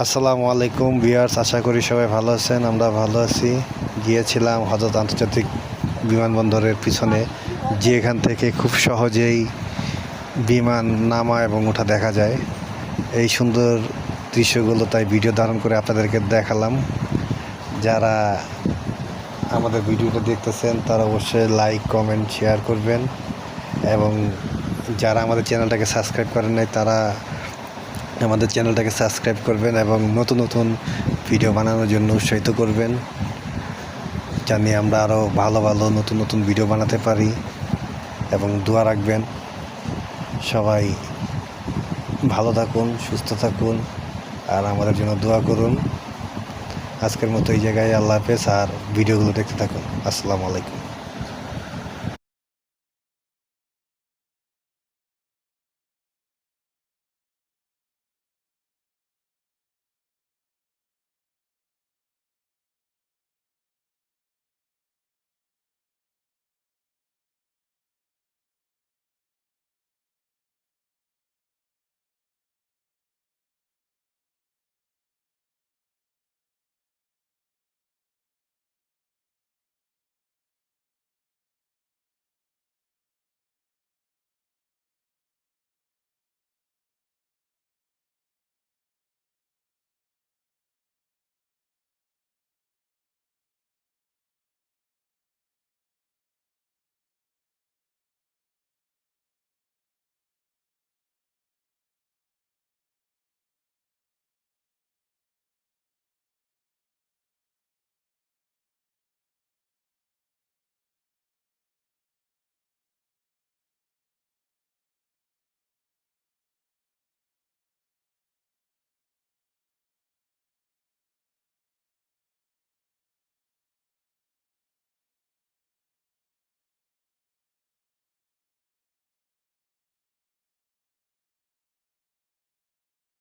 আসসালামু আলাইকুম ভিউয়ার্স, আশা করি সবাই ভালো আছেন। আমরা ভালো আছি। গিয়েছিলাম হজরত আন্তর্জাতিক বিমানবন্দরের পিছনে, যেখান থেকে খুব সহজেই বিমান নামা এবং ওঠা দেখা যায়। এই সুন্দর দৃশ্যগুলো তাই ভিডিও ধারণ করে আপনাদেরকে দেখালাম। যারা আমাদের ভিডিওটা দেখতেছেন তারা অবশ্যই লাইক, কমেন্ট, শেয়ার করবেন এবং যারা আমাদের চ্যানেলটাকে সাবস্ক্রাইব করেন নাই তারা আমাদের চ্যানেলটাকে সাবস্ক্রাইব করবেন এবং নতুন নতুন ভিডিও বানানোর জন্য উৎসাহিত করবেন, জানি আমরা আরও ভালো ভালো নতুন নতুন ভিডিও বানাতে পারি। এবং দোয়া রাখবেন। সবাই ভালো থাকুন, সুস্থ থাকুন আর আমাদের জন্য দোয়া করুন। আজকের মতো এই জায়গায় আল্লাহ হাফেজ, আর ভিডিওগুলো দেখতে থাকুন। আসসালামু আলাইকুম।